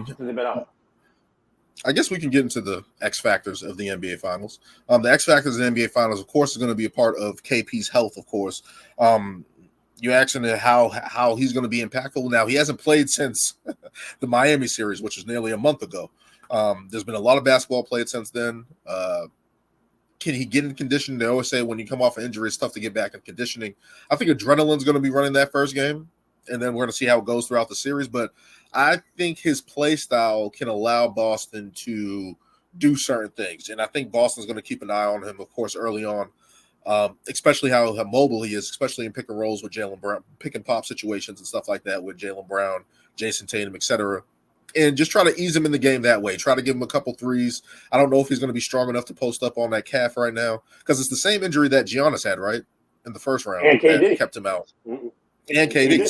since they've been out. I guess we can get into the X factors of the NBA Finals. The X factors of the NBA Finals, of course, is going to be a part of KP's health. Of course, you asking how he's going to be impactful. Now he hasn't played since the Miami series, which was nearly a month ago. There's been a lot of basketball played since then. Can he get in condition? They always say when you come off an injury, it's tough to get back in conditioning. I think adrenaline's going to be running that first game, and then we're going to see how it goes throughout the series. But I think his play style can allow Boston to do certain things, and I think Boston's going to keep an eye on him, of course, early on, especially how mobile he is, especially in pick and rolls with Jaylen Brown, pick and pop situations and stuff like that with Jaylen Brown, Jason Tatum, etc. And just try to ease him in the game that way. Try to give him a couple threes. I don't know if he's going to be strong enough to post up on that calf right now because it's the same injury that Giannis had, right, in the first round. And KD. That kept him out. Mm-hmm. And KD.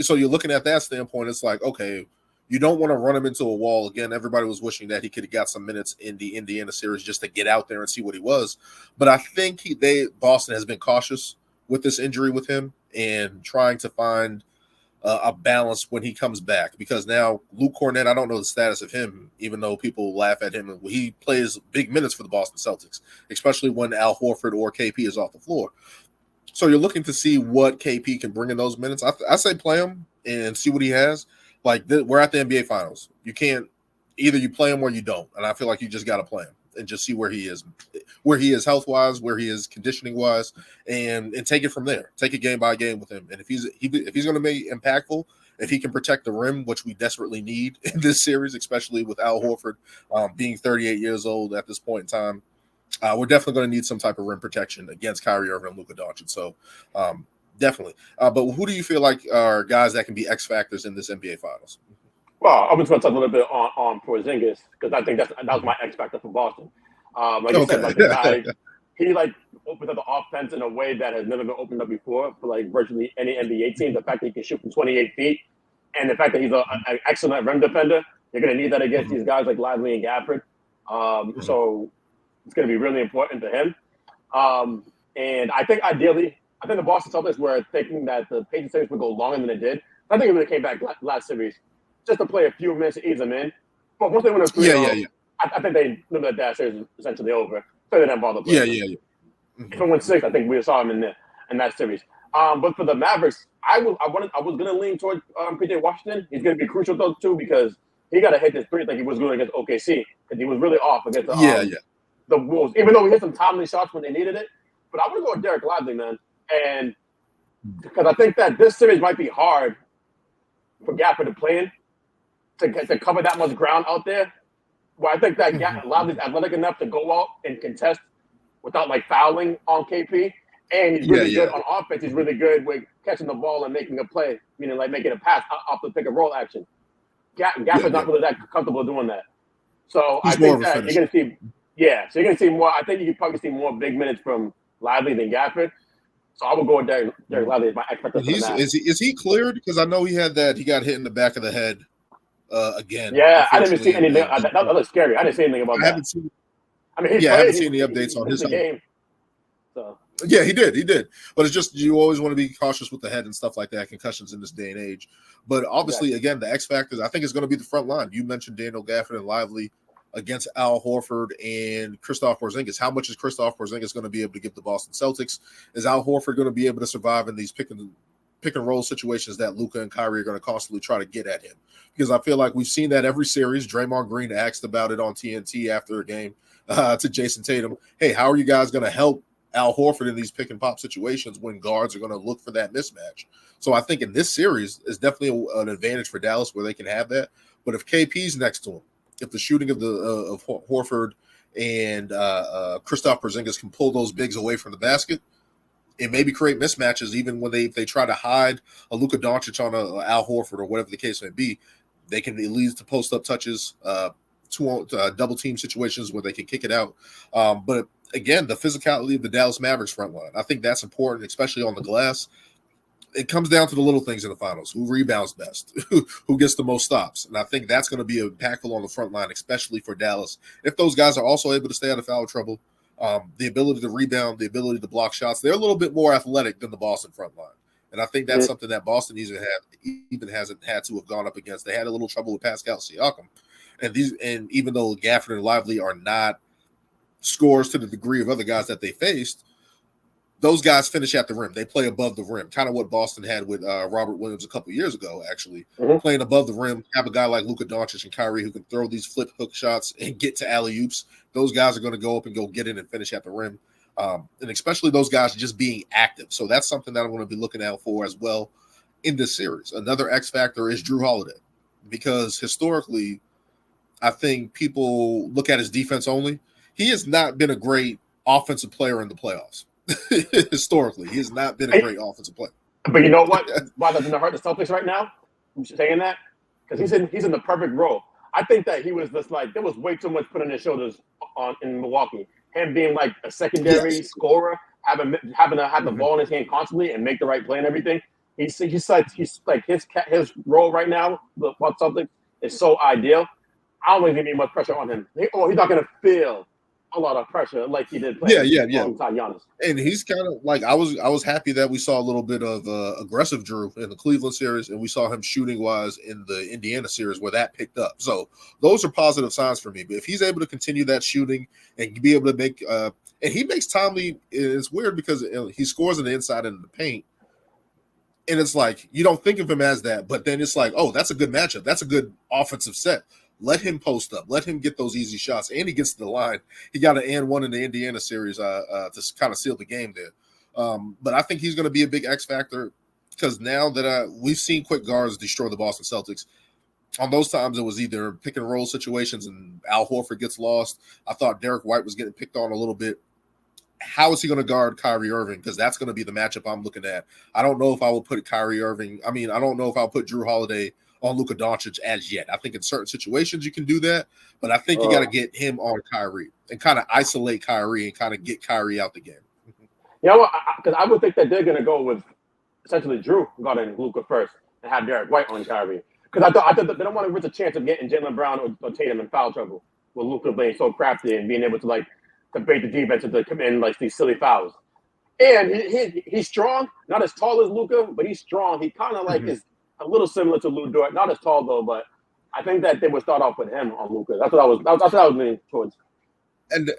So you're looking at that standpoint. It's like, okay, you don't want to run him into a wall again. Everybody was wishing that he could have got some minutes in the Indiana series just to get out there and see what he was. But I think Boston has been cautious with this injury with him and trying to find a balance when he comes back, because now Luke Cornett, I don't know the status of him, even though people laugh at him. He plays big minutes for the Boston Celtics, especially when Al Horford or KP is off the floor. So you're looking to see what KP can bring in those minutes. I say play him and see what he has. We're at the NBA Finals. You can't either you play him or you don't, and I feel like you just got to play him and just see where he is health wise, where he is conditioning wise, and take it from there. Take it game by game with him. And if he's going to be impactful, if he can protect the rim, which we desperately need in this series, especially with Al Horford being 38 years old at this point in time, we're definitely going to need some type of rim protection against Kyrie Irving and Luka Doncic. So definitely. But who do you feel like are guys that can be X factors in this NBA Finals? Well, I'm just going to touch a little bit on Porzingis because I think that was my X factor for Boston. You said, the guy, he opens up the offense in a way that has never been opened up before for virtually any NBA team. The fact that he can shoot from 28 feet, and the fact that he's an excellent rim defender, you're going to need that against these guys like Lively and Gafford. So it's going to be really important to him. And I think ideally, the Boston Celtics were thinking that the Pacers series would go longer than it did. I think it really came back last series just to play a few minutes to ease them in. But once they went to 3-0, I think they knew that series was essentially over. So they didn't bother playing. If it went 6, I think we saw him in that series. But for the Mavericks, I was going to lean towards PJ Washington. He's going to be crucial though too because he got to hit this 3 like he was doing against OKC because he was really off against the Wolves. Even though he hit some timely shots when they needed it, but I want to go with Derek Lively, man, and because I think that this series might be hard for Gafford to play in. To cover that much ground out there, where I think that Lively's athletic enough to go out and contest without fouling on KP, and he's really good on offense. He's really good with catching the ball and making a play, meaning making a pass off the pick and roll action. Gafford's not really that comfortable doing that, so I think that you're going to see, so you're going to see more. I think you could probably see more big minutes from Lively than Gafford. So I would go with Derek Lively as my expectation. Is he cleared? Because I know he got hit in the back of the head. Again, I didn't see anything. That looks scary. I didn't see anything about that. I haven't seen any updates on his game. So yeah, he did. But it's just you always want to be cautious with the head and stuff like that. Concussions in this day and age. But obviously, again, the X factors. I think it's going to be the front line. You mentioned Daniel Gafford and Lively against Al Horford and Kristaps Porzingis. How much is Kristaps Porzingis going to be able to give the Boston Celtics? Is Al Horford going to be able to survive in these pick and roll situations that Luka and Kyrie are going to constantly try to get at him? Because I feel like we've seen that every series. Draymond Green asked about it on TNT after a game to Jason Tatum. Hey, how are you guys going to help Al Horford in these pick and pop situations when guards are going to look for that mismatch? So I think in this series is definitely an advantage for Dallas where they can have that. But if KP's next to him, if the shooting of Horford and Kristaps Porzingis can pull those bigs away from the basket, and maybe create mismatches even when they try to hide a Luka Doncic on a Al Horford or whatever the case may be, they can lead to post up touches, double team situations where they can kick it out. But again, the physicality of the Dallas Mavericks front line, I think that's important, especially on the glass. It comes down to the little things in the finals: who rebounds best, who gets the most stops, and I think that's going to be impactful on the front line, especially for Dallas. If those guys are also able to stay out of foul trouble. The ability to rebound, the ability to block shots. They're a little bit more athletic than the Boston front line. And I think that's something that Boston even hasn't had to have gone up against. They had a little trouble with Pascal Siakam. And even though Gafford and Lively are not scores to the degree of other guys that they faced, those guys finish at the rim. They play above the rim, kind of what Boston had with Robert Williams a couple years ago, actually. Playing above the rim, have a guy like Luka Doncic and Kyrie who can throw these flip hook shots and get to alley-oops. Those guys are going to go up and go get it and finish at the rim. And especially those guys just being active. So that's something that I'm going to be looking out for as well in this series. Another X factor is Drew Holiday, because historically, I think people look at his defense only. He has not been a great offensive player in the playoffs. Historically, he has not been a great offensive player. But you know what? Why doesn't it hurt the Celtics right now? I'm saying that because he's in the perfect role. I think that he was just like, there was way too much put on his shoulders in Milwaukee. Him being like a secondary scorer, having to have the ball in his hand constantly and make the right play and everything. He's like his role right now with Celtics is so ideal. I don't think he need much pressure on him. He's not going to feel a lot of pressure like he did alongside Giannis. And he's kind of like, I was happy that we saw a little bit of aggressive Drew in the Cleveland series, and we saw him shooting wise in the Indiana series where that picked up. So those are positive signs for me. But if he's able to continue that shooting and be able to make and he makes timely, it's weird because he scores on the inside and in the paint. And it's like, you don't think of him as that, but then it's like, oh, that's a good matchup. That's a good offensive set. Let him post up. Let him get those easy shots. And he gets to the line. He got an and one in the Indiana series to kind of seal the game there. But I think he's going to be a big X factor because now that we've seen quick guards destroy the Boston Celtics. On those times, it was either pick and roll situations and Al Horford gets lost. I thought Derek White was getting picked on a little bit. How is he going to guard Kyrie Irving? Because that's going to be the matchup I'm looking at. I don't know if I will put Kyrie Irving. I mean, I don't know if I'll put Drew Holiday on Luka Doncic as yet. I think in certain situations you can do that, but I think you got to get him on Kyrie and kind of isolate Kyrie and kind of get Kyrie out the game. You know what? Because I would think that they're going to go with essentially Drew guarding Luka first and have Derek White on Kyrie. Because I thought they don't want to risk a chance of getting Jaylen Brown or Tatum in foul trouble with Luka being so crafty and being able to like debate the defense and to come in like these silly fouls. And he's strong, not as tall as Luka, but he's strong. He kind of like is a little similar to Lou Dort, not as tall though, but I think that they would start off with him on Luka. That's what I was leaning towards. And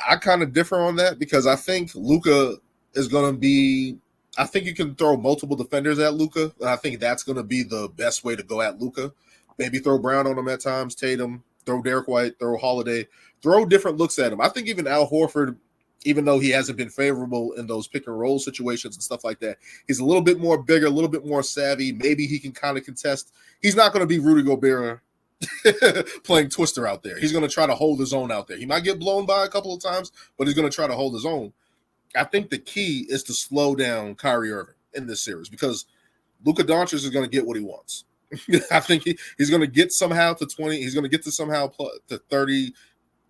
I kind of differ on that because I think Luka is going to be. I think you can throw multiple defenders at Luka, and I think that's going to be the best way to go at Luka. Maybe throw Brown on him at times, Tatum, throw Derek White, throw Holiday, throw different looks at him. I think even Al Horford, even though he hasn't been favorable in those pick and roll situations and stuff like that, he's a little bit more bigger, a little bit more savvy. Maybe he can kind of contest. He's not going to be Rudy Gobert playing Twister out there. He's going to try to hold his own out there. He might get blown by a couple of times, but he's going to try to hold his own. I think the key is to slow down Kyrie Irving in this series because Luka Doncic is going to get what he wants. I think he's going to get somehow to 20. He's going to get to somehow to 30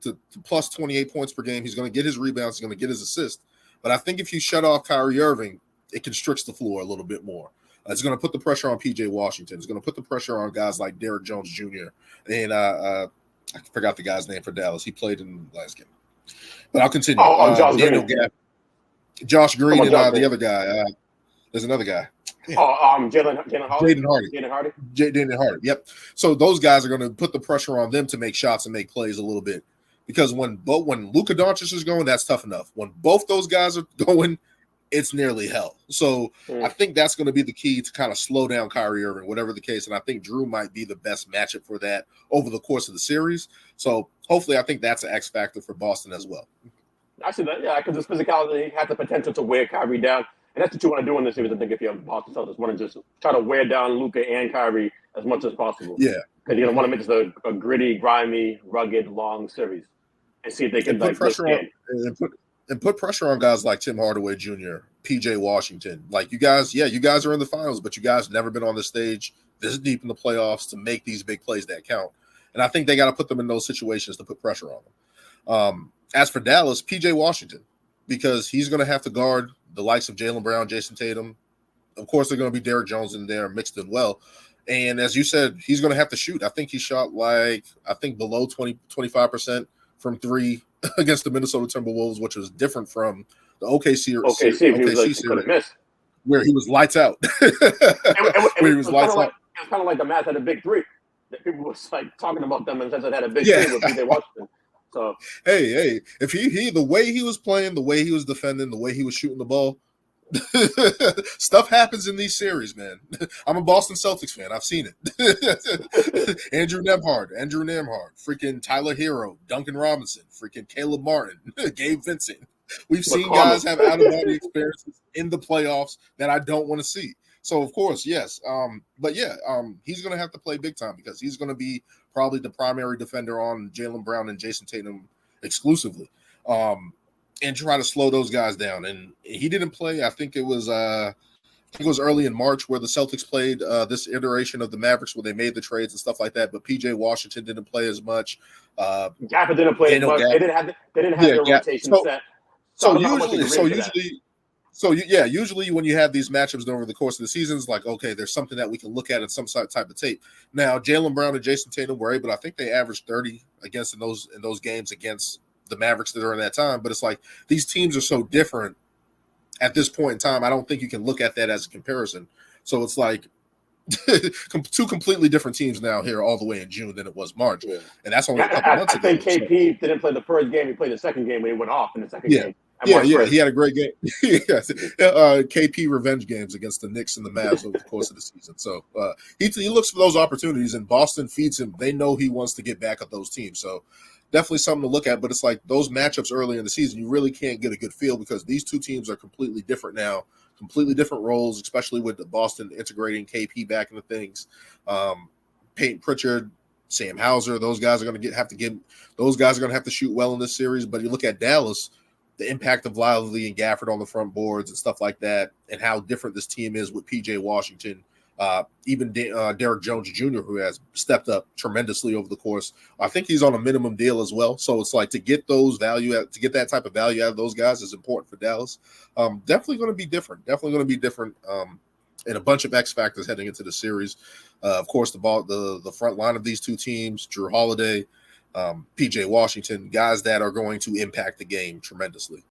to plus 28 points per game. He's going to get his rebounds. He's going to get his assist. But I think if you shut off Kyrie Irving, it constricts the floor a little bit more. It's going to put the pressure on P.J. Washington. It's going to put the pressure on guys like Derrick Jones Jr. And I forgot the guy's name for Dallas. He played in the last game. But I'll continue. Josh Green and the other guy. There's another guy. Jaden Hardy. Jaden Hardy. Yep. So those guys are going to put the pressure on them to make shots and make plays a little bit. Because when Luka Doncic is going, that's tough enough. When both those guys are going, it's nearly hell. So I think that's going to be the key to kind of slow down Kyrie Irving, whatever the case. And I think Drew might be the best matchup for that over the course of the series. So hopefully I think that's an X factor for Boston as well. I see that, yeah, because his physicality has the potential to wear Kyrie down. And that's what you want to do in this series, I think, if you're Boston Celtics. Want to just try to wear down Luka and Kyrie as much as possible. Yeah. Because you don't want to make this a gritty, grimy, rugged, long series. And see if they can put pressure on guys like Tim Hardaway Jr., P.J. Washington. Like you guys are in the finals, but you guys never been on the stage this deep in the playoffs to make these big plays that count. And I think they got to put them in those situations to put pressure on them. As for Dallas, P.J. Washington, because he's going to have to guard the likes of Jaylen Brown, Jason Tatum. Of course, they're going to be Derrick Jones in there mixed in well. And as you said, he's going to have to shoot. I think he shot below 25% from three against the Minnesota Timberwolves, which was different from the OKC series. He could have missed. where he was lights out. Where he was lights out. It was kind of like the Mavs had a big three. That people was like talking about them and said they had a big Yeah. three with PJ Washington. So hey, if he the way he was playing, the way he was defending, the way he was shooting the ball, stuff happens in these series, man. I'm a Boston Celtics fan. I've seen it. Andrew Nembhard, freaking Tyler Hero, Duncan Robinson, freaking Caleb Martin, Gabe Vincent. We've seen guys have out-of-body experiences in the playoffs that I don't want to see. So, of course, yes. But, yeah, he's going to have to play big time because he's going to be probably the primary defender on Jaylen Brown and Jason Tatum exclusively. And try to slow those guys down. And he didn't play. I think it was early in March where the Celtics played this iteration of the Mavericks where they made the trades and stuff like that. But PJ Washington didn't play as much. Gaffer didn't play as much. They didn't have their rotation set. Usually when you have these matchups over the course of the season, it's like, okay, there's something that we can look at in some type of tape. Now, Jaylen Brown and Jason Tatum were able, I think they averaged 30 in those games against the Mavericks that are in that time. But it's like these teams are so different at this point in time. I don't think you can look at that as a comparison. So it's like two completely different teams now here all the way in June than it was March. Yeah. And that's only a couple months ago. I think KP didn't play the first game. He played the second game when he went off in the second game. He had a great game. KP revenge games against the Knicks and the Mavs over the course of the season. So he looks for those opportunities, and Boston feeds him. They know he wants to get back at those teams. So definitely something to look at. But it's like those matchups early in the season, you really can't get a good feel because these two teams are completely different now, completely different roles, especially with the Boston integrating KP back into things. Peyton Pritchard, Sam Hauser, those guys are going to have to shoot well in this series. But you look at Dallas, the impact of Lively and Gafford on the front boards and stuff like that, and how different this team is with PJ Washington, even Derek Jones Jr., who has stepped up tremendously over the course. I think he's on a minimum deal as well. So it's like to get that type of value out of those guys is important for Dallas. Definitely going to be different. And a bunch of X factors heading into the series. Of course, the front line of these two teams, Drew Holiday, PJ Washington, guys that are going to impact the game tremendously.